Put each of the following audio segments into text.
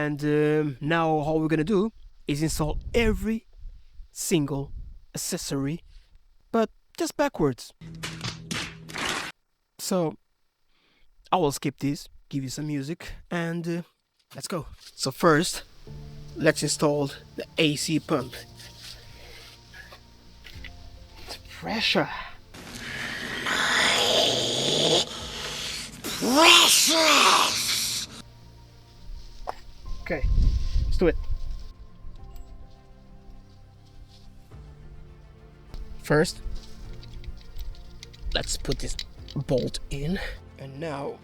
And now all we're gonna do is install every single accessory, but just backwards. So I will skip this, give you some music, and let's go. So first, let's install the AC pump. Pressure. Okay, let's do it. First, let's put this bolt in, and now,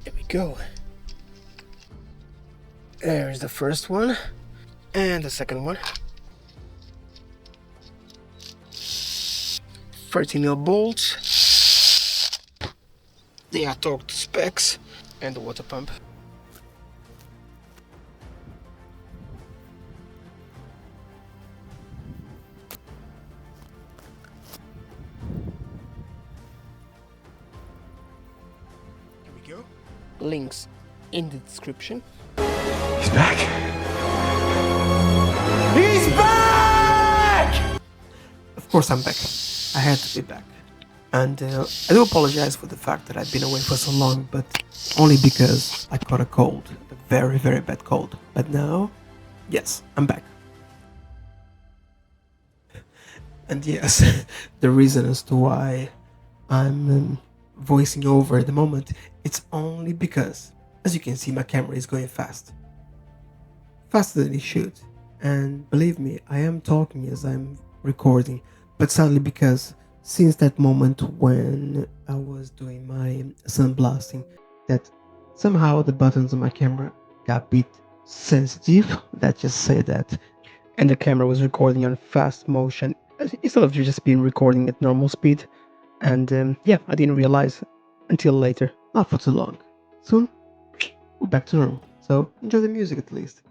there we go. There's the first one, and the second one. 13mm bolts. They are torqued to specs, and the water pump. Here we go. Links in the description. He's back. He's back! Of course I'm back. I had to be back. And I do apologize for the fact that I've been away for so long, but only because I caught a cold. A very, very bad cold. But now, yes, I'm back. And yes, the reason as to why I'm voicing over at the moment, it's only because, as you can see, my camera is going fast. Faster than it should. And believe me, I am talking as I'm recording, but sadly because since that moment when I was doing my sandblasting, that somehow the buttons on my camera got a bit sensitive, let's just say that, and the camera was recording on fast motion instead of just being recording at normal speed. And yeah, I didn't realize until later, not for too long. Soon, we're back to normal, so enjoy the music at least.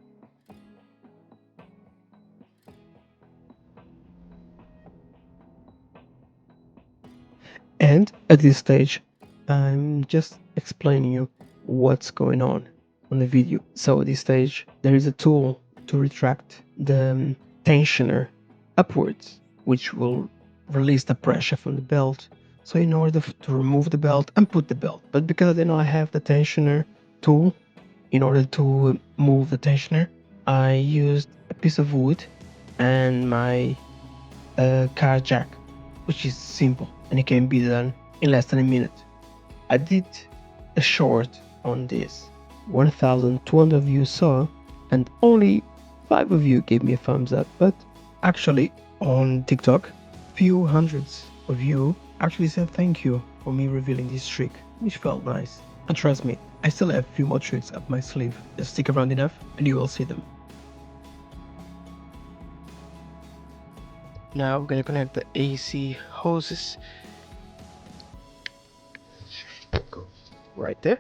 And at this stage, I'm just explaining you what's going on the video. So at this stage, there is a tool to retract the tensioner upwards, which will release the pressure from the belt. So in order to remove the belt and put the belt, but because I did not have the tensioner tool, in order to move the tensioner, I used a piece of wood and my car jack, which is simple and it can be done in less than a minute. I did a short on this. 1,200 views saw, and only 5 of you gave me a thumbs up. But actually, on TikTok, few hundreds of you actually said thank you for me revealing this trick, which felt nice. And trust me, I still have a few more tricks up my sleeve. Just stick around enough and you will see them. Now we're gonna connect the AC hoses. Go right there.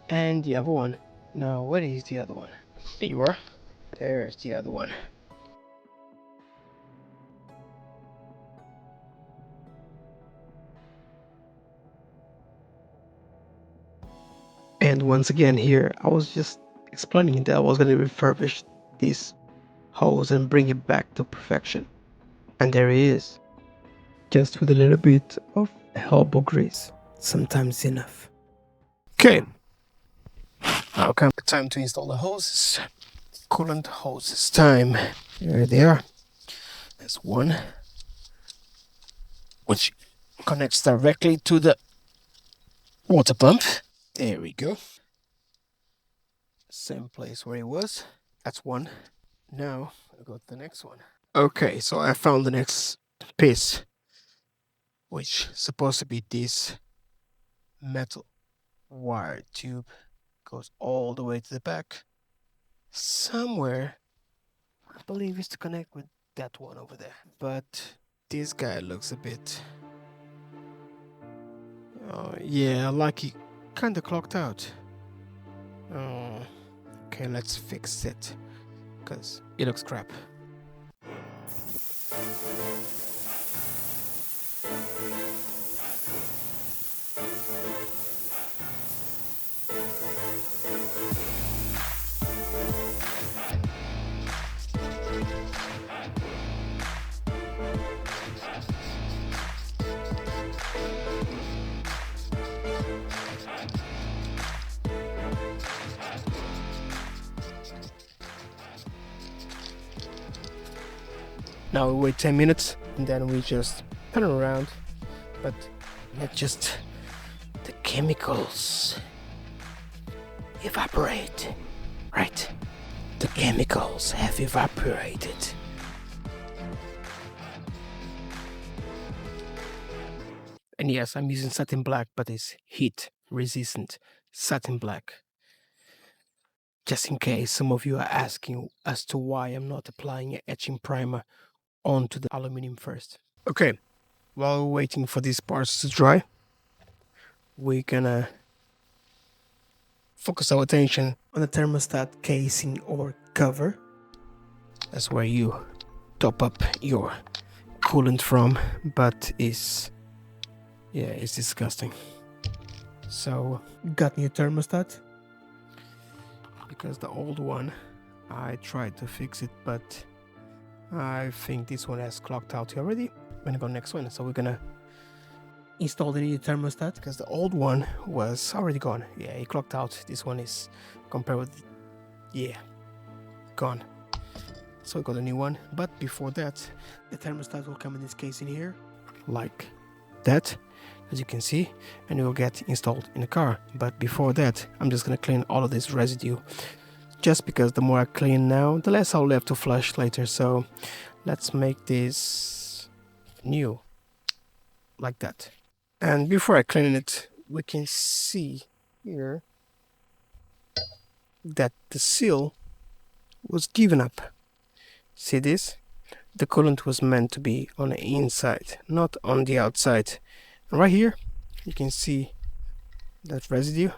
And the other one. Now, what is the other one? There you are. There's the other one. And once again here, I was just explaining that I was gonna refurbish this hose and bring it back to perfection. And there it is. Just with a little bit of elbow grease. Sometimes enough. Okay. Now comes the time to install the hoses. Coolant hoses time. There they are. There's one, which connects directly to the water pump. There we go. Same place where it was. That's one. Now I'll go to the next one. Okay, so I found the next piece, which is supposed to be this metal wire tube. Goes all the way to the back. Somewhere, I believe it's to connect with that one over there. But this guy looks a bit... yeah, like he kinda clocked out. Oh, okay, let's fix it, because it looks crap. Now we wait 10 minutes and then we just turn it around, but let just the chemicals evaporate, right? The chemicals have evaporated. And yes, I'm using satin black, but it's heat resistant satin black. Just in case some of you are asking as to why I'm not applying an etching primer onto the aluminum first. Okay, while we're waiting for these parts to dry, we're gonna focus our attention on the thermostat casing or cover. That's where you top up your coolant from, but it's disgusting. So got new thermostat because the old one I tried to fix it, but I think this one has clocked out already. I'm gonna go next one, so we're gonna install the new thermostat because the old one was already gone. Yeah, it clocked out. This one is compared with, yeah, gone. So we got a new one, but before that, the thermostat will come in this case in here, like that, as you can see, and it will get installed in the car. But before that, I'm just gonna clean all of this residue, just because the more I clean now, the less I'll have to flush later. So let's make this new, like that. And before I clean it, we can see here that the seal was given up. See this? The coolant was meant to be on the inside, not on the outside. And right here, you can see that residue.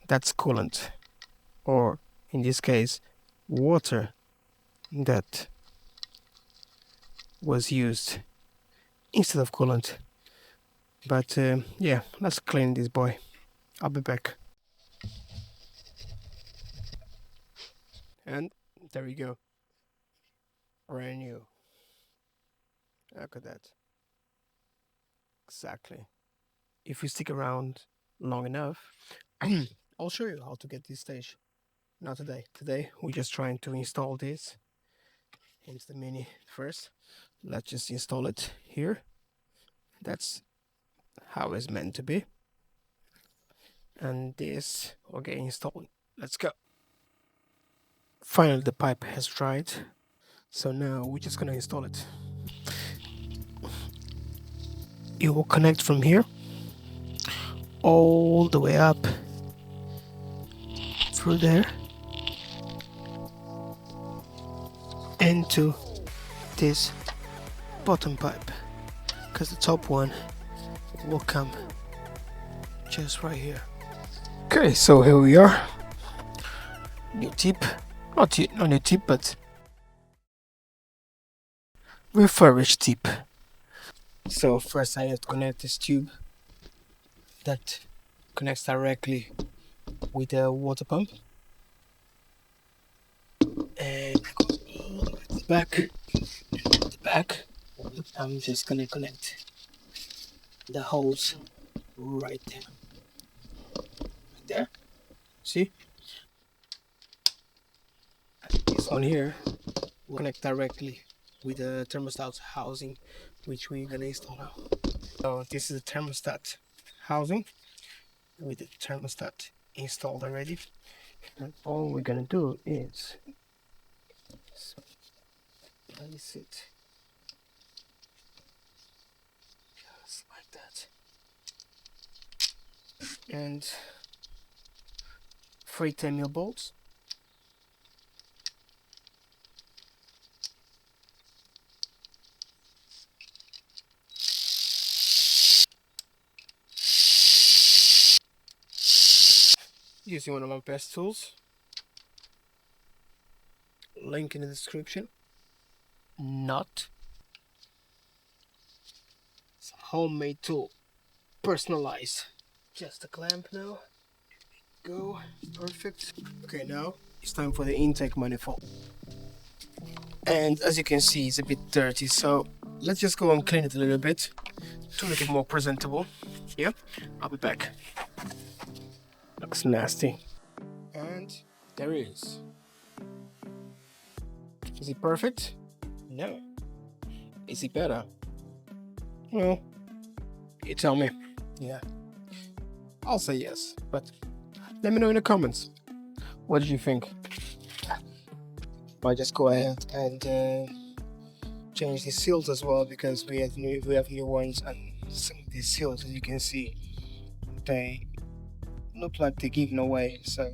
That's coolant, or in this case, water that was used instead of coolant. But yeah, let's clean this boy. I'll be back. And there we go. Brand new. Look at that. Exactly. If you stick around long enough, I'll show you how to get this stage. Not today. Today we're just trying to install this into the Mini first. Let's just install it here. That's how it's meant to be. And this will get installed. Let's go. Finally the pipe has dried. So now we're just gonna install it. It will connect from here all the way up through there into this bottom pipe, because the top one will come just right here. Okay, so here we are. New tip, not new tip, but refurbished tip. So first I have to connect this tube that connects directly with the water pump, and all the way to the back. I'm just gonna connect the hose right there. See, this one here will connect directly with the thermostat housing, which we're gonna install now. So this is the thermostat housing with the thermostat installed already, and all we're gonna do is place it just like that, and 3 10mm bolts. Using one of my best tools, link in the description. Not, it's a homemade tool, personalized. Just a clamp now. Go, perfect. Okay, now it's time for the intake manifold. And as you can see, it's a bit dirty, so let's just go and clean it a little bit to make it more presentable. Yeah, I'll be back. Looks nasty. And there it is. Is it perfect? No. Is it better? Well, you tell me. Yeah, I'll say yes, but let me know in the comments. What did you think? Might just go ahead and change the seals as well, because we have new ones, and some of these seals, as you can see, they look like they're giving away. So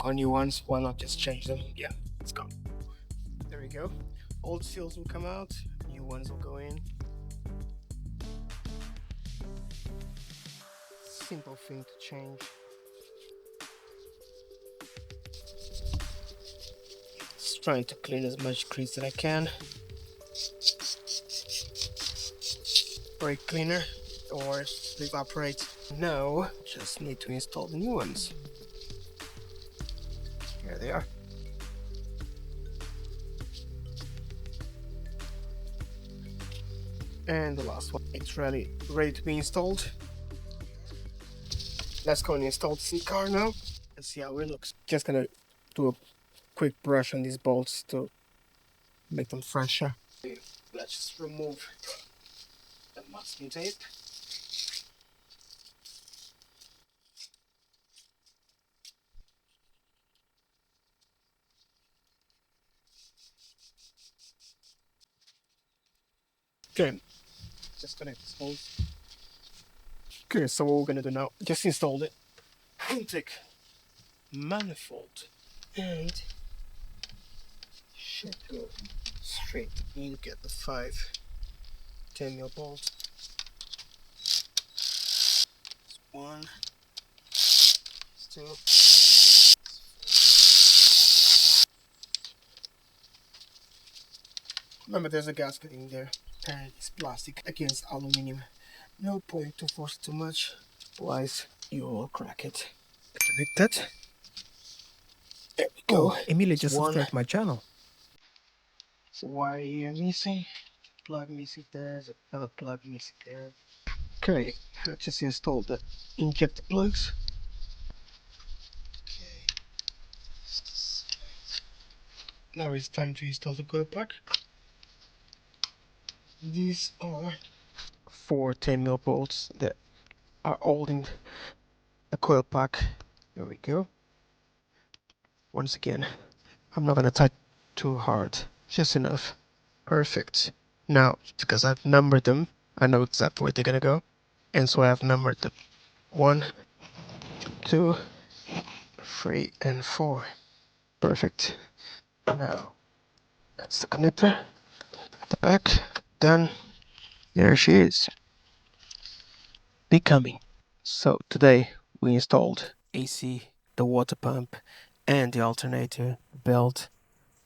our new ones, why not just change them? Yeah, let's go. There we go. Old seals will come out, new ones will go in. Simple thing to change. Just trying to clean as much grease that I can. Brake cleaner or evaporate. Now just need to install the new ones. Here they are. And the last one, it's ready to be installed. Let's go and install this in the car now and see how it looks. Just gonna do a quick brush on these bolts to make them fresher. Let's just remove the masking tape. Okay, just connect this hose. Okay, so what we're gonna do now, just install the intake manifold, and should go straight in. Get the 5 10mm bolts. One, two. Remember, there's a gasket in there, and it's plastic against aluminium. No point to force it too much, otherwise you will crack it. Connect that. There we go. Oh, Emilio, just subscribe to my channel. So wire here missing, plug missing there, there's another plug missing there. Okay, let's just install the injector plugs. Okay. Now it's time to install the coil pack. These are 4 10mm bolts that are holding the coil pack. There we go. Once again, I'm not gonna tight too hard, just enough. Perfect. Now, because I've numbered them, I know exactly where they're gonna go, and so I've numbered them 1, 2, 3, and 4. Perfect. Now, that's the connector at the back. Done. There she is. Becoming. So today we installed AC, the water pump, and the alternator, the belt,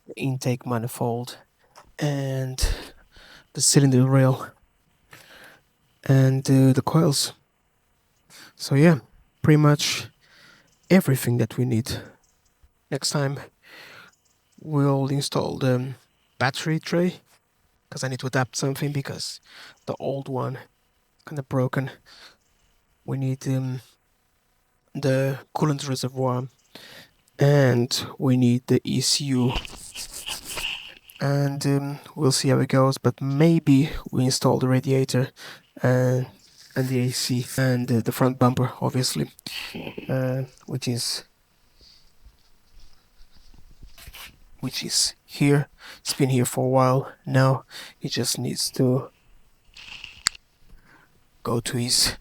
the intake manifold, and the cylinder rail, and the coils. So yeah, pretty much everything that we need. Next time we'll install the battery tray, because I need to adapt something because the old one kind of broken. We need the coolant reservoir, and we need the ECU, and we'll see how it goes, but maybe we install the radiator and the AC and the front bumper, obviously, which is here. It's been here for a while now. It just needs to go to its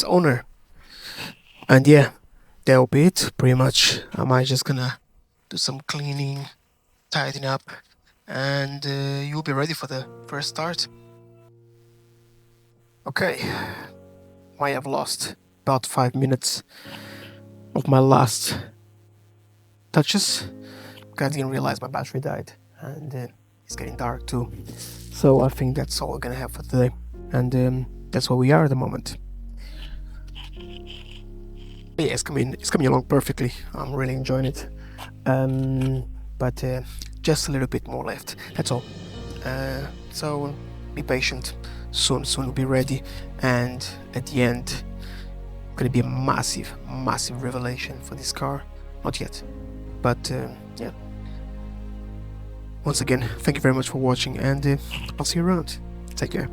owner. And yeah, that'll be it pretty much. I might just gonna do some cleaning, tidying up, and you'll be ready for the first start. Okay, I have lost about 5 minutes of my last touches. I didn't realize my battery died, and it's getting dark too. So I think that's all we're gonna have for today, and that's where we are at the moment. But yeah, it's coming along perfectly. I'm really enjoying it, but just a little bit more left. That's all. So be patient. Soon we'll be ready, and at the end, gonna be a massive revelation for this car. Not yet, but yeah. Once again, thank you very much for watching, and I'll see you around. Take care.